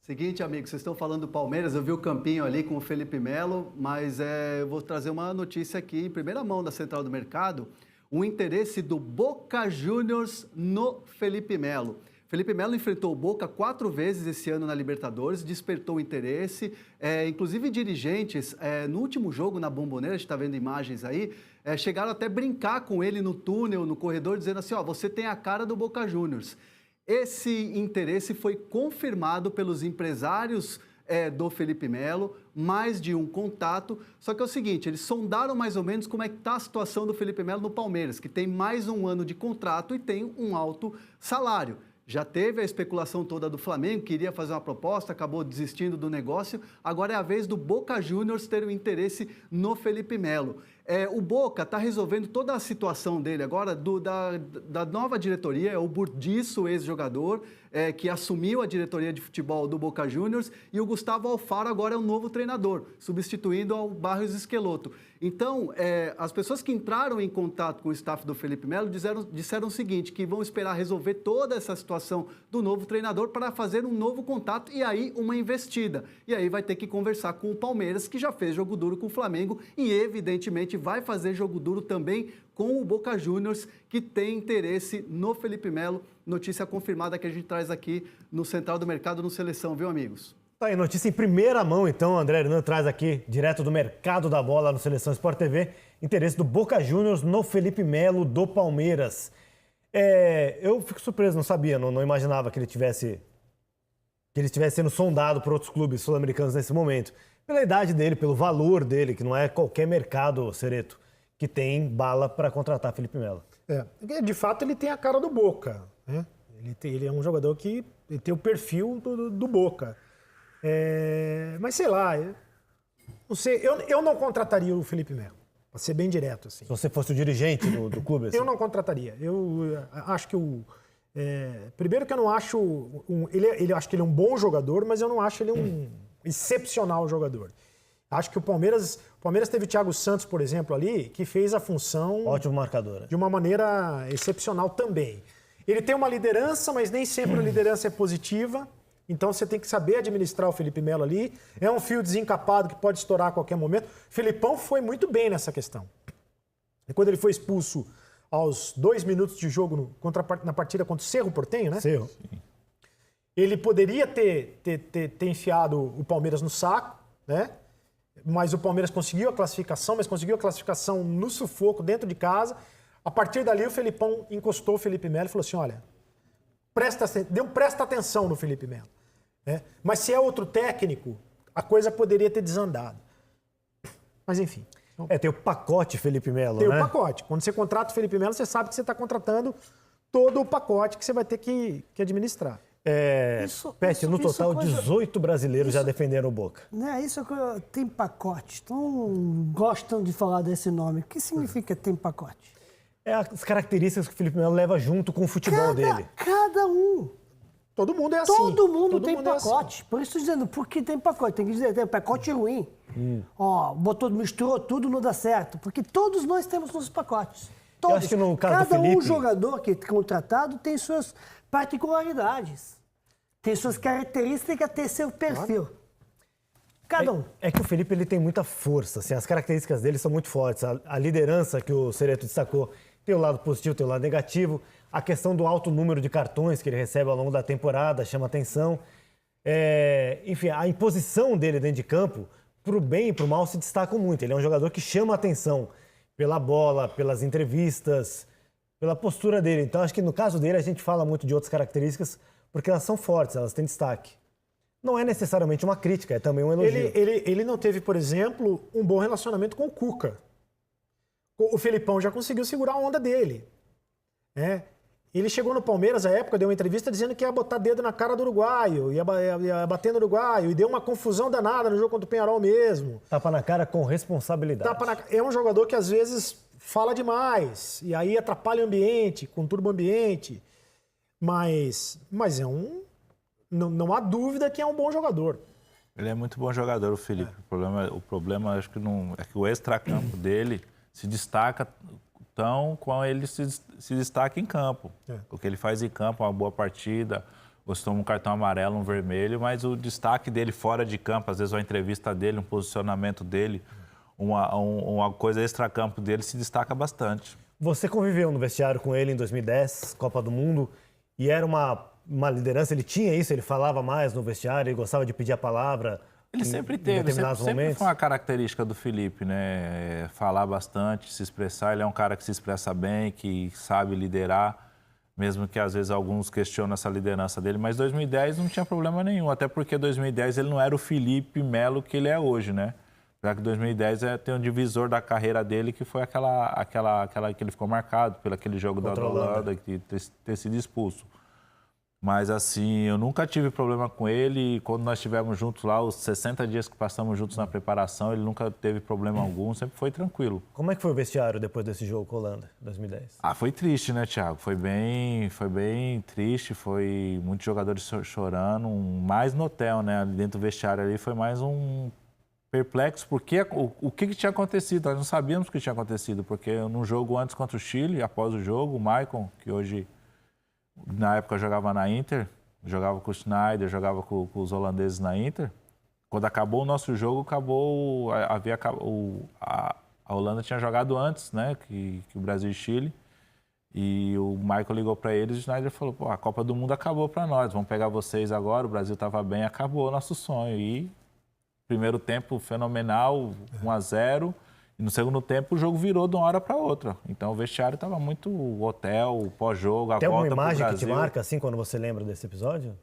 Seguinte, amigo, vocês estão falando do Palmeiras, eu vi o campinho ali com o Felipe Melo, mas eu vou trazer uma notícia aqui em primeira mão da Central do Mercado, o interesse do Boca Juniors no Felipe Melo. Felipe Melo enfrentou o Boca 4 vezes esse ano na Libertadores, despertou interesse, inclusive dirigentes, no último jogo na Bombonera, a gente está vendo imagens aí, chegaram até a brincar com ele no túnel, no corredor, dizendo assim, ó, você tem a cara do Boca Juniors. Esse interesse foi confirmado pelos empresários do Felipe Melo, mais de um contato, só que é o seguinte, eles sondaram mais ou menos como é que está a situação do Felipe Melo no Palmeiras, que tem mais um ano de contrato e tem um alto salário. Já teve a especulação toda do Flamengo, queria fazer uma proposta, acabou desistindo do negócio. Agora é a vez do Boca Juniors ter um interesse no Felipe Melo. O Boca está resolvendo toda a situação dele agora, da nova diretoria, é o Burdiço, ex-jogador, que assumiu a diretoria de futebol do Boca Juniors, e o Gustavo Alfaro agora é o novo treinador, substituindo ao Barros Esqueloto. Então, as pessoas que entraram em contato com o staff do Felipe Melo disseram o seguinte, que vão esperar resolver toda essa situação do novo treinador para fazer um novo contato e aí uma investida. E aí vai ter que conversar com o Palmeiras, que já fez jogo duro com o Flamengo e, evidentemente, vai fazer jogo duro também com o Boca Juniors, que tem interesse no Felipe Melo. Notícia confirmada que a gente traz aqui no Central do Mercado, no Seleção, viu, amigos? Tá aí, notícia em primeira mão, então, André Hernan traz aqui, direto do mercado da bola no Seleção Sport TV, interesse do Boca Juniors no Felipe Melo do Palmeiras. Eu fico surpreso, não sabia, não imaginava que ele estivesse sendo sondado por outros clubes sul-americanos nesse momento. Pela idade dele, pelo valor dele, que não é qualquer mercado, Cereto, que tem bala para contratar Felipe Melo. De fato, ele tem a cara do Boca, né? Ele é um jogador que tem o perfil do Boca. Mas sei lá, não sei, eu não contrataria o Felipe Melo, para ser bem direto. Assim. Se você fosse o dirigente do clube? Assim. Eu não contrataria. Eu acho que primeiro que eu não acho... eu acho que ele é um bom jogador, mas eu não acho ele um excepcional jogador. Acho que o Palmeiras teve o Thiago Santos, por exemplo, ali, que fez a função... Ótimo marcador. De uma maneira excepcional também. Ele tem uma liderança, mas nem sempre a liderança é positiva. Então você tem que saber administrar o Felipe Melo ali. É um fio desencapado que pode estourar a qualquer momento. O Felipão foi muito bem nessa questão. E quando ele foi expulso aos 2 minutos de jogo na partida contra o Cerro Porteño, né? Cerro. Ele poderia ter enfiado o Palmeiras no saco, né? Mas o Palmeiras conseguiu a classificação, mas conseguiu a classificação no sufoco, dentro de casa. A partir dali, o Felipão encostou o Felipe Melo e falou assim, olha, presta atenção no Felipe Melo. Mas se é outro técnico, a coisa poderia ter desandado. Mas enfim. Tem o pacote Felipe Melo, né? Tem o pacote. Quando você contrata o Felipe Melo, você sabe que você está contratando todo o pacote que você vai ter que administrar. Pet, no total, 18 brasileiros já defenderam o Boca. Isso tem pacote. Então, gostam de falar desse nome. O que significa tem pacote? As características que o Felipe Melo leva junto com o futebol dele. Cada um. Todo mundo é assim. Todo mundo tem pacote. Assim. Por isso estou dizendo, por que tem pacote? Tem que dizer, tem pacote ruim. Misturou tudo, não dá certo. Porque todos nós temos nossos pacotes. Todos. Eu acho que no caso do Cada Felipe... jogador que é contratado tem suas particularidades. Tem suas características, tem seu perfil. Cada um. É que o Felipe ele tem muita força. Assim, as características dele são muito fortes. A liderança que o Cereto destacou tem o lado positivo, tem o lado negativo. A questão do alto número de cartões que ele recebe ao longo da temporada chama atenção. Enfim, a imposição dele dentro de campo, para o bem e para o mal, se destacam muito. Ele é um jogador que chama atenção pela bola, pelas entrevistas, pela postura dele. Então, acho que no caso dele, a gente fala muito de outras características porque elas são fortes, elas têm destaque. Não é necessariamente uma crítica, é também um elogio. Ele não teve, por exemplo, um bom relacionamento com o Cuca. O Felipão já conseguiu segurar a onda dele. Ele chegou no Palmeiras, à época, deu uma entrevista dizendo que ia botar dedo na cara do uruguaio, ia bater no uruguaio, e deu uma confusão danada no jogo contra o Peñarol mesmo. Tapa na cara com responsabilidade. É um jogador que, às vezes, fala demais, e aí atrapalha o ambiente, conturba o ambiente. Mas não há dúvida que é um bom jogador. Ele é muito bom jogador, o Felipe. O problema acho que não é que o extracampo dele se destaca tão como ele se destaca em campo. O que ele faz em campo, uma boa partida, ou se toma um cartão amarelo, um vermelho, mas o destaque dele fora de campo, às vezes uma entrevista dele, um posicionamento dele, uma coisa extracampo dele se destaca bastante. Você conviveu no vestiário com ele em 2010, Copa do Mundo, e era uma liderança, ele tinha isso, ele falava mais no vestiário, ele gostava de pedir a palavra. Ele sempre em teve, determinados sempre momentos. foi uma característica do Felipe, né? Falar bastante, se expressar. Ele é um cara que se expressa bem, que sabe liderar, mesmo que às vezes alguns questionam essa liderança dele. Mas 2010 não tinha problema nenhum, até porque 2010 ele não era o Felipe Melo que ele é hoje, né? Já que 2010 tem um divisor da carreira dele, que foi aquela que ele ficou marcado pelo aquele jogo da Holanda, que ter sido expulso. Mas, assim, eu nunca tive problema com ele. Quando nós estivemos juntos lá, os 60 dias que passamos juntos na preparação, ele nunca teve problema algum, sempre foi tranquilo. Como é que foi o vestiário depois desse jogo com a Holanda, 2010? Foi triste, né, Thiago? Foi bem triste, foi muitos jogadores chorando, mais no hotel, né? Ali dentro do vestiário ali foi mais um perplexo, porque o que tinha acontecido? Nós não sabíamos o que tinha acontecido, porque no jogo antes contra o Chile, após o jogo, o Maicon, que hoje... Na época eu jogava na Inter, jogava com o Schneider, jogava com os holandeses na Inter. Quando acabou o nosso jogo, a Holanda tinha jogado antes, né, que o Brasil e Chile. E o Michael ligou para eles e o Schneider falou, a Copa do Mundo acabou para nós, vamos pegar vocês agora, o Brasil estava bem, acabou o nosso sonho. E primeiro tempo fenomenal, 1-0. E no segundo tempo o jogo virou de uma hora para outra. Então o vestiário estava muito hotel, pós-jogo, a volta para o Brasil. Tem alguma imagem que te marca, assim, quando você lembra desse episódio?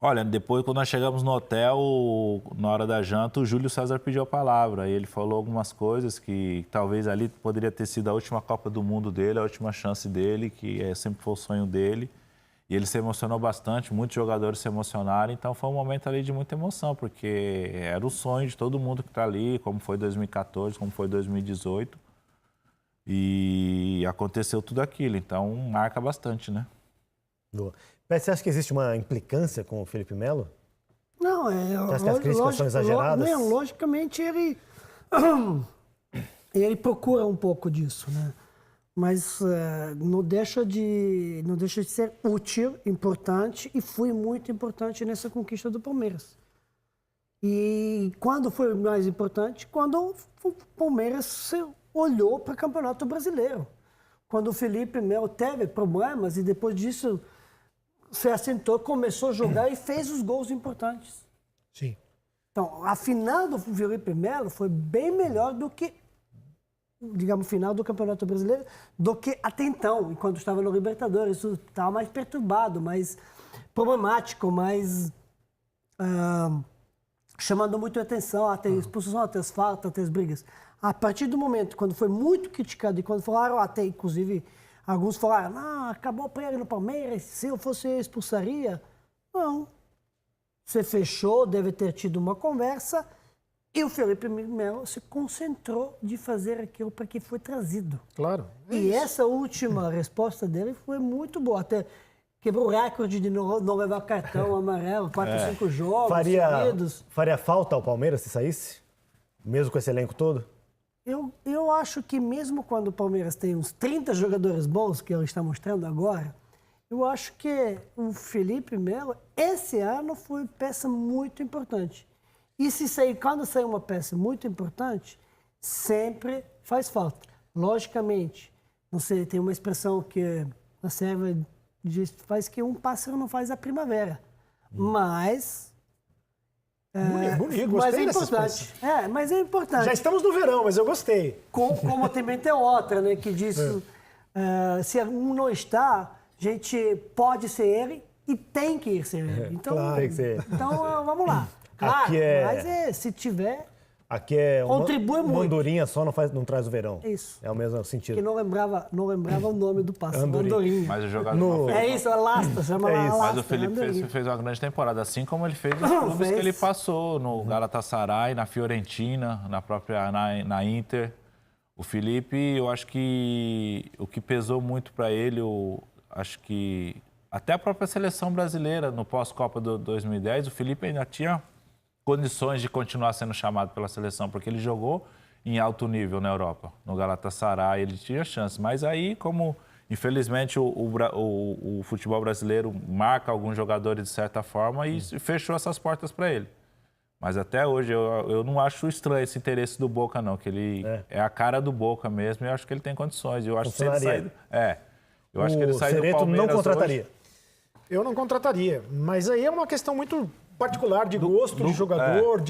Olha, depois quando nós chegamos no hotel, na hora da janta, o Júlio César pediu a palavra. E ele falou algumas coisas que talvez ali poderia ter sido a última Copa do Mundo dele, a última chance dele, que sempre foi o sonho dele. E ele se emocionou bastante, muitos jogadores se emocionaram, então foi um momento ali de muita emoção, porque era o sonho de todo mundo que está ali, como foi 2014, como foi 2018, e aconteceu tudo aquilo, então marca bastante, né? Boa. Mas você acha que existe uma implicância com o Felipe Melo? Não, Você acha que as críticas são exageradas? Não, logicamente ele procura um pouco disso, né? Mas não deixa de ser útil, importante, e foi muito importante nessa conquista do Palmeiras. E quando foi mais importante? Quando o Palmeiras olhou para o Campeonato Brasileiro. Quando o Felipe Melo teve problemas e depois disso se assentou, começou a jogar e fez os gols importantes. Sim. Então, a final do Felipe Melo foi bem melhor do que, digamos, final do Campeonato Brasileiro, do que até então, enquanto estava no Libertadores. Isso estava mais perturbado, mais problemático, mais chamando muito a atenção, até expulsão, até as faltas, até as brigas. A partir do momento, quando foi muito criticado e quando falaram, até inclusive, alguns falaram, não, acabou para ele no Palmeiras, se eu fosse eu expulsaria. Não. Você fechou, deve ter tido uma conversa, e o Felipe Melo se concentrou de fazer aquilo para que foi trazido. Claro. E essa última resposta dele foi muito boa. Até quebrou o recorde de não levar cartão amarelo, 4 ou 5 jogos seguidos. Faria falta ao Palmeiras se saísse? Mesmo com esse elenco todo? Eu acho que mesmo quando o Palmeiras tem uns 30 jogadores bons, que ele está mostrando agora, eu acho que o Felipe Melo, esse ano, foi peça muito importante. E quando sai uma peça muito importante, sempre faz falta. Logicamente, você tem uma expressão que na Sérvia faz que um pássaro não faz a primavera. Mas... Bonito, gostei mas é dessa importante. expressão. Mas é importante. Já estamos no verão, mas eu gostei. Como também tem outra, né, que diz se um não está, a gente pode ser ele e tem que ir ser ele. Então, claro, tem que ser. Então vamos lá. Claro, mas se tiver... Aqui é contribui muito. Uma andorinha só não traz o verão. Isso. É o mesmo sentido. Que não lembrava o nome do pássaro. Andorinha. Mas o jogador É isso, Alasta, chama Alasta. Mas o Felipe fez uma grande temporada, assim como ele fez nos clubes que ele passou, no Galatasaray, na Fiorentina, na própria na Inter. O Felipe, eu acho que o que pesou muito para ele, acho que até a própria seleção brasileira, no pós-Copa do 2010, o Felipe ainda tinha condições de continuar sendo chamado pela seleção, porque ele jogou em alto nível na Europa. No Galatasaray ele tinha chance, mas aí, como Infelizmente, o futebol brasileiro marca alguns jogadores de certa forma e fechou essas portas para ele. Mas até hoje eu não acho estranho esse interesse do Boca, não, que ele é a cara do Boca mesmo e eu acho que ele tem condições. Eu acho que se ele sair, eu acho que ele sair do Palmeiras não contrataria. hoje, Eu não contrataria, mas aí é uma questão muito particular de gosto de jogador.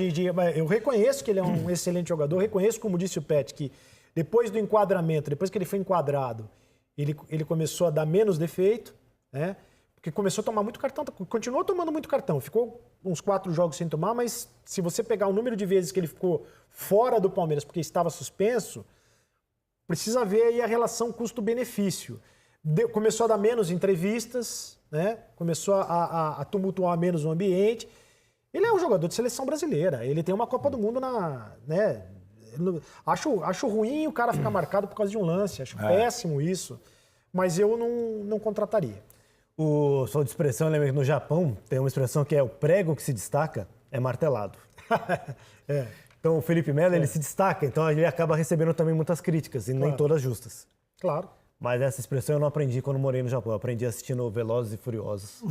Eu reconheço que ele é um excelente jogador, reconheço, como disse o Pet, que depois do enquadramento, depois que ele foi enquadrado, ele começou a dar menos defeito, né? Porque começou a tomar muito cartão, continuou tomando muito cartão, ficou uns 4 jogos sem tomar, mas se você pegar o número de vezes que ele ficou fora do Palmeiras porque estava suspenso, precisa ver aí a relação custo-benefício. Começou a dar menos entrevistas, né? Começou a tumultuar menos o ambiente. Ele é um jogador de seleção brasileira, ele tem uma Copa do Mundo né? Acho ruim o cara ficar marcado por causa de um lance, acho péssimo isso, mas eu não contrataria. Só de expressão, lembra que no Japão tem uma expressão que é o prego que se destaca é martelado. Então o Felipe Melo ele se destaca, então ele acaba recebendo também muitas críticas, e nem todas justas. Claro. Mas essa expressão eu não aprendi quando morei no Japão, eu aprendi assistindo Velozes e Furiosos.